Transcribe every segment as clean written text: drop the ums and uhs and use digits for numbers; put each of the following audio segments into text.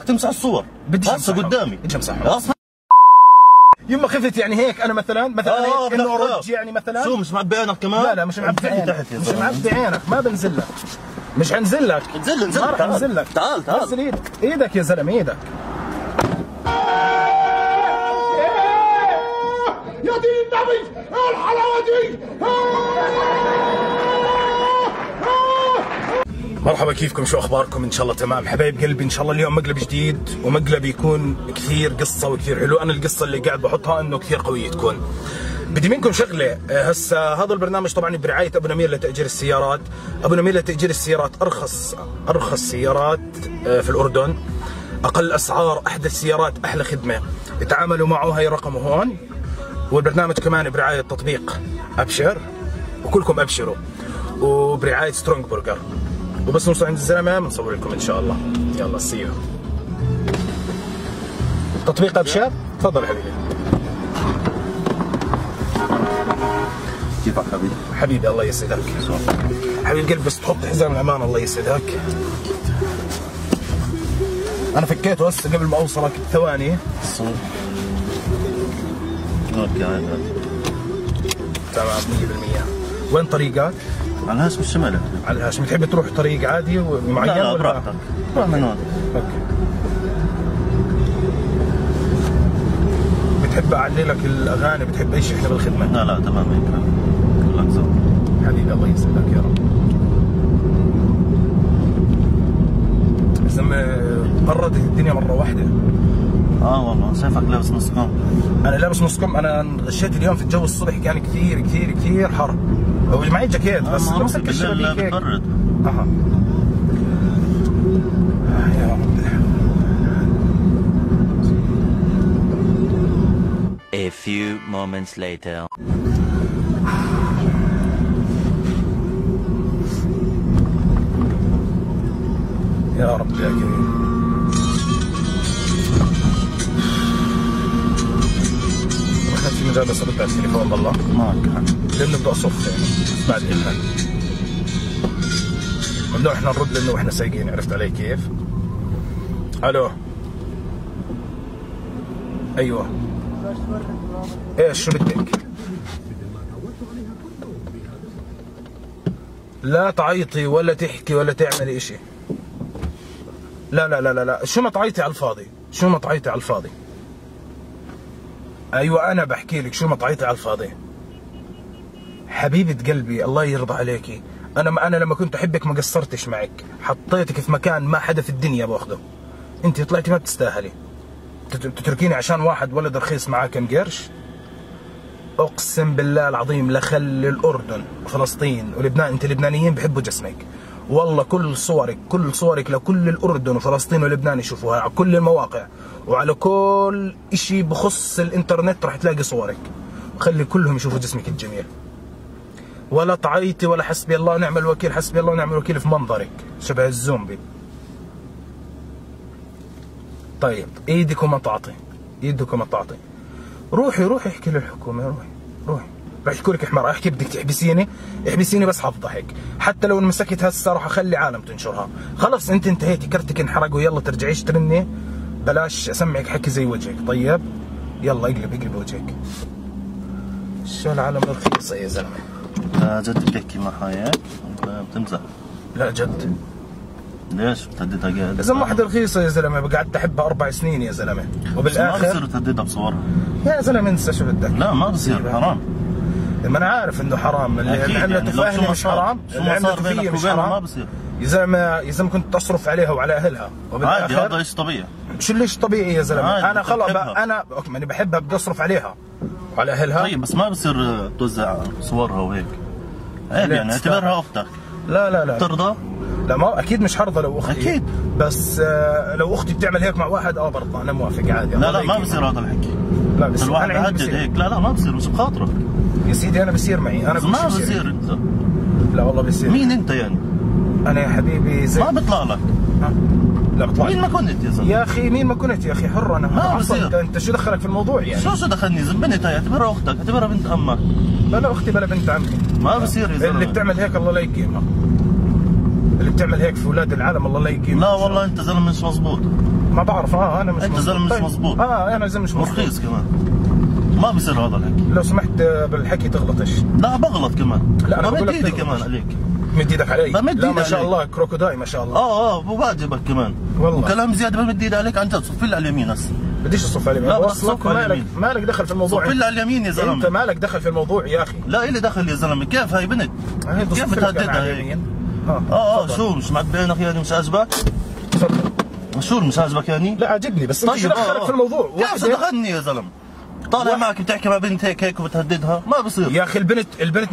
تمسح الصور بدي هسه قدامي بدي امسحها. يما خفت يعني هيك انا مثلا هيك انه ارج يعني مثلا. شو مش معبي عينك كمان؟ لا مش معبي عينك، مش معبي عينك، ما بنزل لك، مش حنزل لك، انزل ما رح انزل لك. تعال نزل ايدك يا زلمه، ايدك يا دين النبي الحلاوه دي. مرحبا، كيفكم؟ شو اخباركم؟ ان شاء الله تمام حبايب قلبي. ان شاء الله اليوم مقلب جديد، ومقلب يكون كثير قصه وكثير حلو. انا القصه اللي قاعد بحطها انه كثير قويه تكون. بدي منكم شغله، هسه هذا البرنامج طبعا برعايه ابو نمير لتاجير السيارات. ابو نمير لتاجير السيارات ارخص سيارات في الاردن، اقل اسعار، احدث سيارات، احلى خدمه. تعاملوا معه، هي رقمه هون. والبرنامج كمان برعايه تطبيق ابشر، وكلكم ابشروا، وبرعايه سترونج برجر. وبس نوصل عند الزلمه بنصور لكم ان شاء الله. يلا سيو. تطبيق ابشر، تفضل حبيبي. كيفك حبيبي؟ حبيبي الله يسعدك. حبيب قلبي بس تحط حزام الامان الله يسعدك. انا فكيته هسه قبل ما اوصلك بثواني. اوكي تمام 100%. وين طريقك؟ على الهاشم الشمالي. على الهاشم. بتحب تروح طريق عادي معين؟ لا براحتك، روح من هون. اوكي. بتحب اعلي لك الاغاني؟ بتحب اي شيء احنا بالخدمه؟ لا تمام هيك كلك زود. حبيبي الله يسعدك يا رب. يا زلمه بردت الدنيا مره واحده. والله شايفك لابس نص كم. انا لابس نص كم. انا غشيت اليوم في الجو الصبح كان كثير كثير كثير حر. معي جاكيت بس ما مسك الشبابيك هيك. بتبرد. يا رب. A few moments later. يا رب يا كريم. اخذت في مجال بس ارد على التليفون والله. معك لانه بدي اصف يعني بعد اذنك. ممنوع احنا نرد لانه احنا سايقين، عرفت علي كيف؟ الو. ايوه. ايش شو بدك؟ لا تعيطي ولا تحكي ولا تعملي اشي. لا شو ما تعيطي على الفاضي، شو ما تعيطي على الفاضي. ايوه انا بحكي لك، شو ما تعيطي على الفاضي. حبيبة قلبي الله يرضى عليكي، انا لما كنت احبك ما قصرتش معك، حطيتك في مكان ما حدا في الدنيا باخذه. انت طلعتي ما بتستاهلي. تتركيني عشان واحد ولد رخيص معاه كم قرش؟ اقسم بالله العظيم لخلي الاردن وفلسطين ولبنان، انت اللبنانيين بحبوا جسمك. والله كل صورك لكل الاردن وفلسطين ولبنان يشوفوها على كل المواقع وعلى كل شيء بخص الانترنت راح تلاقي صورك. خلي كلهم يشوفوا جسمك الجميل. ولا تعيطي ولا حسبي الله ونعم الوكيل، حسبي الله ونعم الوكيل في منظرك شبه الزومبي. طيب ايدك وما تعطي، ايدك وما تعطي. روحي احكي للحكومه، روحي راح يحكوا لك حمار. احكي بدك احبسيني بس حفضحك. حتى لو انمسكت هسه راح اخلي عالم تنشرها. خلص انت انتهيتي، كرتك انحرق ويلا ترجعيش ترني. بلاش اسمعك حكي زي وجهك. طيب يلا اقلب وجهك. شو العالم رخيصه يا زلمه. جد بتحكي معها هيك؟ بتمزح؟ لا جد. ليش بتهددها قاعد؟ اذا واحدة رخيصه يا زلمه قعدت احبها 4 سنين يا زلمه وبالاخر ما بصير تهددها بصورها يا زلمه. انسى شو بدك. لا ما بصير، حرام. ما انا عارف انه حرام. اللي عملته في اهلي مش حرام، اللي عملته فيي مش حرام. ما بصير يا زلمه كنت تصرف عليها وعلى اهلها عادي. هذا شيء طبيعي. شو ليش طبيعي يا زلمه؟ انا خلص انا ماني بحبها بدي اصرف عليها وعلى اهلها. طيب بس ما بصير توزع صورها وهيك. عيب يعني، اعتبرها اختك. لا ترضى؟ لا ما اكيد مش حرضى لو اختي. اكيد. بس لو اختي بتعمل هيك مع واحد برضه انا موافق عادي. لا ما بصير هذا الحكي. لا بس الواحد بهدد هيك. لا ما بصير، مش بخاطرك يا سيدي. انا بصير معي، انا ما بصير انت. لا والله بصير. مين انت يعني؟ انا يا حبيبي زي ما بيطلع لك. لا بطلع. مين ما كنت يا زلمه؟ يا اخي مين ما كنت يا اخي، حر انا. ما بصير. انت شو دخلك في الموضوع يعني؟ شو دخلني؟ بنت هي، اعتبرها اختك، اعتبرها بنت امك. بلا اختي بلا بنت عمي. ما بصير يا زلمه. اللي بتعمل هيك الله لا يقيمها. اللي بتعمل هيك في اولاد العالم الله لا يقيمها. لا والله انت زلمه مش مزبوط. ما بعرف انا مش انت زلمه مش مظبوط. انا زلمه مش مظبوط ورخيص كمان، ما بصير هذا الحكي. لو سمحت بالحكي تغلطش. لا بغلط كمان. لا انا ما بقول مد لك ايدي كمان عليك. مد ايدك علي؟ بمد لا إيدي ما شاء عليك. الله كروكوداي ما شاء الله. وواجبك كمان والله. وكلام زياده بمد ايدي عليك عن جد. صف لي على اليمين هسه. بديش اصف على اليمين. لا بدك وصلك تصف على اليمين. مالك دخل في الموضوع. صف لي على اليمين يا زلمه. انت مالك دخل في الموضوع يا اخي. لا إلي دخل يا زلمه. كيف هاي بنت؟ كيف بتهددها هيك؟ شو مش معبينك يعني مش عاجبك؟ تفضل. شو مش عاجبك يعني؟ لا عاجبني بس انت طيب شو دخلك في الموضوع؟ كيف دخلني يا زلمه؟ طالع معك بتحكي مع بنت هيك وبتهددها، ما بصير يا اخي البنت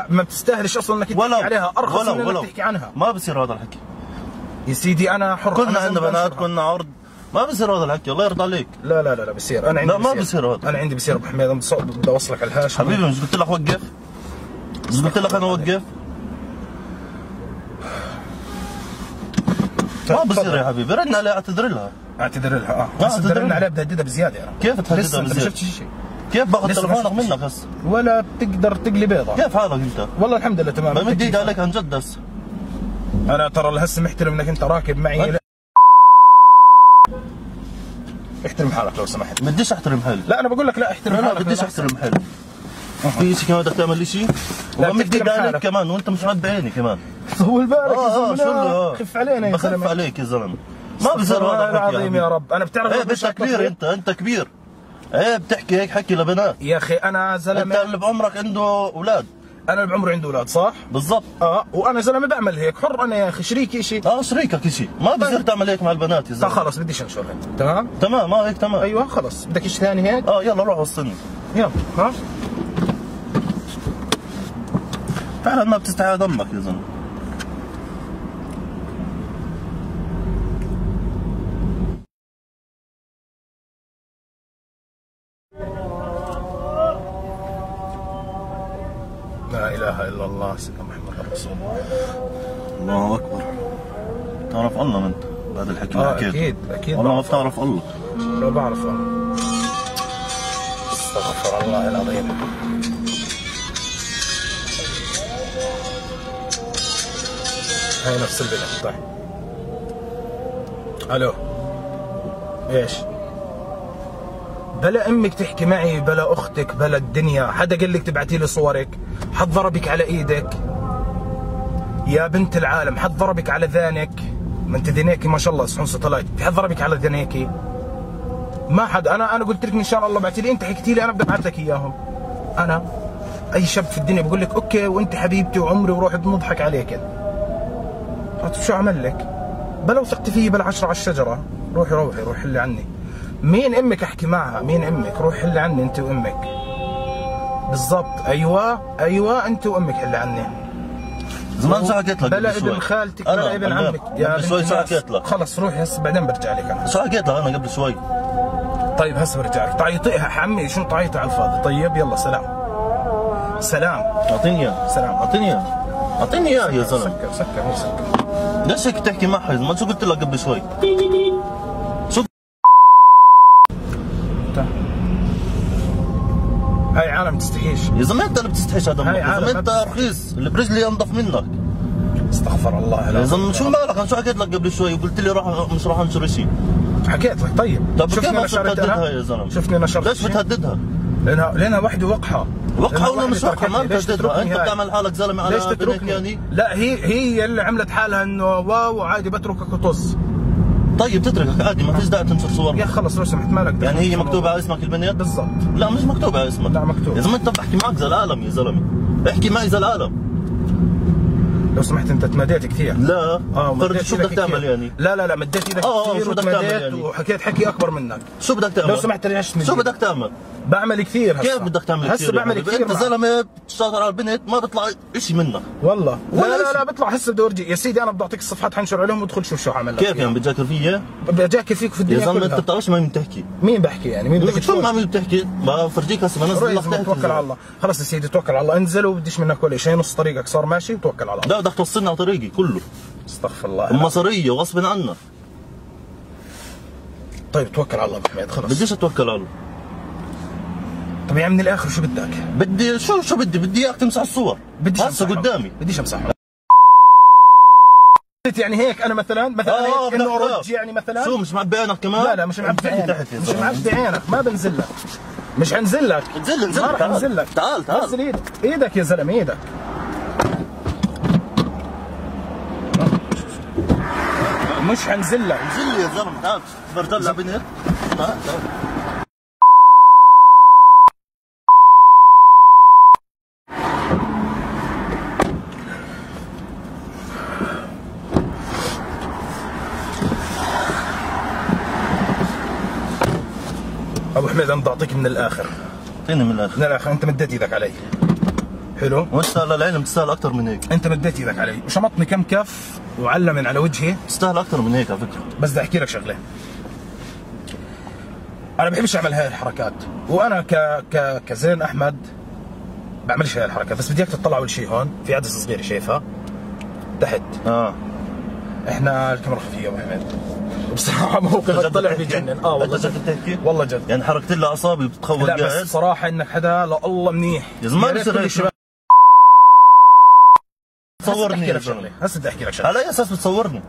ما بتستاهلش اصلا انك تحكي عليها، ارخص من انك تحكي عنها. ما بصير هذا الحكي يا سيدي انا حر. كنا عندنا بنات كنا عرض، ما بصير هذا الحكي. الله يرضى عليك. لا بصير. انا عندي لا ما بصير هذا. انا عندي بصير ابو حميد. بدي اوصلك على الهاش حبيبي. مش قلت لك وقف؟ مش قلت لك انا وقف؟ ما بصير يا حبيبي. رن عليها اعتذر لها. اعتذر لها. بس ترن عليها بدي اهددها بزياده. انا كيف تهددها بزياده؟ ما شفتش شيء. كيف باخذ تليفونك منك هسه؟ ولا بتقدر تقلي بيضه. كيف حالك انت؟ والله الحمد لله تمام. بمد ايدي عليك عن جد هسه. انا ترى هسه محترم انك انت راكب معي. احترم حالك لو سمحت. بديش احترم حالي. لا انا بقول لك لا احترم حالك. بديش احترم حالي. في شيء كمان بدك تعمل لي شيء؟ وبمد ايدي عليك كمان وانت مش مد عيني كمان. طول بالك يا شو زلمه. خف علينا يا زلمه. بخف عليك يا زلمه. ما بصير هذا العظيم يا رب. انا بتعرف ايه انت كبير. انت كبير. ايه بتحكي هيك حكي لبنات يا اخي. انا زلمه. انت اللي بعمرك عنده اولاد. انا اللي بعمري عنده اولاد صح؟ بالضبط. وانا زلمه بعمل هيك حر. انا يا اخي شريكي شيء. شريكك شيء. ما بصير تعمل هيك مع البنات يا زلمه. خلص بديش انشر هيك. تمام هيك تمام. ايوه خلص. بدك شيء ثاني هيك؟ يلا روح وصلني. يلا. فعلا ما بتستحي دمك يا زلمه. لا اله الا الله سيدنا محمد رسول الله. الله اكبر. تعرف الله انت بعد الحكي اللي حكيته؟ اكيد والله ما بتعرف الله. لا بعرف الله. استغفر الله العظيم. هاي نفس البنت. طيب الو. ايش؟ بلا امك تحكي معي، بلا اختك، بلا الدنيا. حدا قال لك تبعتي لي صورك؟ حد ضربك على ايدك؟ يا بنت العالم حد ضربك على ذانك؟ ما انت ذنيكي ما شاء الله سحون سطلايت. حد ضربك على ذنيكي؟ ما حد. انا قلت لك ان شاء الله بعتي لي. انت حكيتي لي انا بدي ابعث لك اياهم. انا اي شاب في الدنيا بقول لك اوكي وانت حبيبتي وعمري وروحي بنضحك عليك. شو اعمل لك؟ بلا وثقتي فيي بلا 10 على الشجره. روحي حلي عني. مين امك احكي معها؟ مين امك؟ روح حلي عني انت وامك. بالضبط. ايوه انت وامك حلي عني. زمان شو حكيت لك؟ بلا ابن خالتك بلا ابن عمك. يا قبل شوي شو حكيت لك؟ خلص روحي هسه بعدين برجع لك انا. شو حكيت لك انا قبل شوي؟ طيب هسه برجع لك. تعيطيها عمي شو تعيطي على الفاضي. طيب يلا سلام. اعطيني اياه. سلام. اعطيني اياه يا زلمه. سكر. ليش هيك تحكي معها؟ ما شو قلت لك قبل شوي؟ شو هاي عالم تستحيش يا زلمه. انت اللي بتستحيش هذا. يا زلمه انت رخيص اللي برجلي انضف منك. استغفر الله العظيم. يا زلمه شو مالك؟ انا شو حكيت لك قبل شوي وقلت لي مش راح انشر شيء. حكيت لك. طيب كيف بتهددها يا زلمه؟ شفتني نشرت. ليش بتهددها؟ لانها وحده وقحه ولا مش وقحه. ما بتهددها. انت بتعمل حالك زلمه على بنت يعني. لا هي اللي عملت حالها انه واو عادي بتركك وطز. طيب تتركك عادي ما فيش داعي تنشر صور. يا خلص لو سمحت مالك. يعني هي مكتوبه على اسمك البنت؟ بالضبط. لا مش مكتوبه على اسمك. لا مكتوب. يا زلمه انت بحكي معك زي العالم يا زلمه. احكي معي زي العالم. لو سمحت انت تمديت كثير. لا فرد شو بدك تعمل يعني؟ لا مديت ايدك كثير وتمديت يعني؟ وحكيت حكي اكبر منك. شو بدك تعمل؟ لو سمحت ليش شو بدك تعمل؟ بعمل كثير. كيف بدك تعمل كثير؟ هسه بعمل كثير. انت زلمه بتشتغل على البنت ما بيطلع شيء منك والله. لا بيطلع. هسه بدي ارجع يا سيدي. انا بدي اعطيك الصفحات حنشر عليهم وادخل شوف شو عمل لك. كيف يعني بتذاكر فيا؟ بجاكر فيك في الدنيا يا زلمه انت بتعرفش مين بتحكي. مين بحكي يعني؟ مين بدك شو عم بتحكي؟ بفرجيك هسه بنزل لك تحكي. توكل على الله. خلص يا سيدي توكل على الله. انزل وبديش منك ولا شيء. نص طريقك صار ماشي وتوكل على الله. لا بدك توصلني على طريقي كله. استغفر الله. مصريه وغصب عنك. طيب توكل على الله ابو حميد. خلص بديش اتوكل على الله. طب يعني من الاخر شو بدك؟ بدي بدي اياك تمسح الصور. بديش هسه قدامي. بديش امسحهم. يعني هيك انا مثلا هيك انه ارج يعني مثلا شو مش معبي عينك كمان؟ لا مش معبي عينك، مش معبي عينك، ما بنزل لك، مش حنزل لك، انزل ما راح انزل لك. تعال نزل ايدك يا زلمه، ايدك. مش حنزل لك. انزل لي يا زلمه، تعال برطلع بنت. تعال ابو حميد انا بدي اعطيك من الاخر. اعطيني من الاخر. من الاخر، انت مديت ايدك علي. حلو؟ وانت للعلم تستاهل اكثر من هيك. انت مديت ايدك علي وشمطني كم كف وعلم من على وجهي. تستاهل اكثر من هيك على فكره. بس بدي احكي لك شغله. انا بحبش اعمل هاي الحركات، وانا كزين احمد بعملش هاي الحركات، بس بدي اياك تطلع اول شيء هون في عدسه صغيره شايفها؟ تحت. احنا الكاميرا خفيه ابو حميد. بصراحه موقفك طلع بجنن. والله جد بتحكي؟ والله جد. يعني حركت لي اعصابي بتخوف قاعد. لا بس بصراحه انك حدا لله منيح. يا زلمه ما بصير هيك. تصورني يا زلمه. هسه بدي احكي لك شغله. على اي اساس بتصورني؟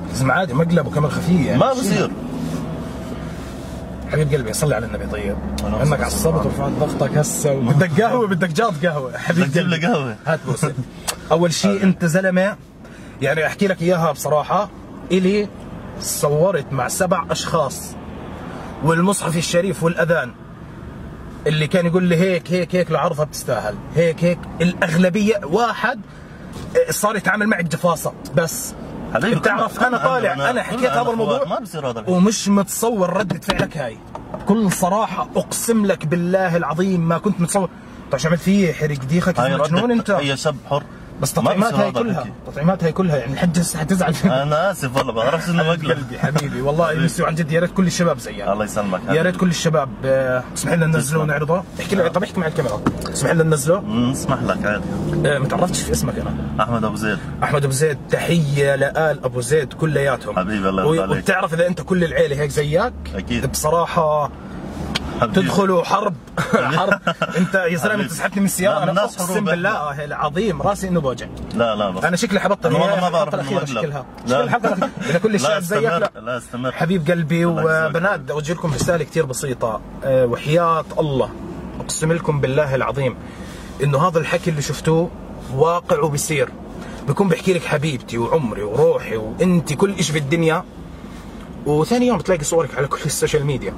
يا زلمه عادي مقلب وكاميرا خفيه يعني. ما بصير. حبيب قلبي صلي على النبي. طيب انك عصبت ورفعت ضغطك هسه وبدك قهوه، بدك جاط قهوه. حبيب بدك تجيب لي قهوه. هات بوسه. اول شيء انت زلمه، يعني احكي لك اياها بصراحه، الي صورت مع 7 اشخاص والمصحف الشريف والاذان اللي كان يقول لي هيك لعرضها بتستاهل، هيك الاغلبيه. واحد صار يتعامل معي بجفاصه. بس حبيبي بتعرف انا طالع، انا حكيت هذا الموضوع ما بصير هذا ومش متصور ردة فعلك هاي. بكل صراحة اقسم لك بالله العظيم ما كنت متصور. طيب شو عملت فيه؟ حرق ديخك مجنون انت. هي شاب حر. بس تطعيمات هاي كلها يعني الحجة حتزعل. انا اسف والله بعرفش انه مقلب. قلبي حبيبي والله نفسي عن جد، يا ريت كل الشباب زيك. الله يسلمك. يا ريت كل الشباب. اسمح لنا ننزله ونعرضه. احكي لي. طب احكي مع الكاميرا. اسمح لنا ننزله. اسمح لك عادي. ما تعرفتش في اسمك انا. احمد ابو زيد. احمد ابو زيد. تحية لآل ابو زيد كلياتهم. حبيبي الله يرضى عليك. وبتعرف اذا انت كل العيلة هيك زيك اكيد بصراحة تدخلوا حرب. انت يا زلمه انت سحبتني من السياره. انا اقسم بالله العظيم راسي انه بوجع. لا بس انا شكلي حبطل. والله ما بعرف الاخيره شكلها الحلقه اذا كل الشعب زيك. لا استمر حبيب قلبي. وبنات بدي اوجه لكم رساله كثير بسيطه، وحياه الله اقسم لكم بالله العظيم انه هذا الحكي اللي شفتوه واقع وبيصير. بكون بحكي لك حبيبتي وعمري وروحي وانت كل شيء في الدنيا، وثاني يوم بتلاقي صورك على كل السوشيال ميديا.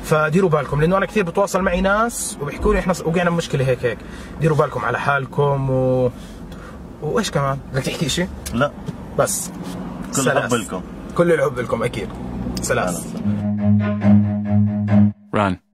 فديروا بالكم، لانه انا كثير بتواصل معي ناس وبيحكوا لي احنا وقعنا بمشكله هيك. ديروا بالكم على حالكم وايش كمان؟ بدك تحكي شيء؟ لا بس كل الحب لكم. كل الحب لكم اكيد. سلام. Run.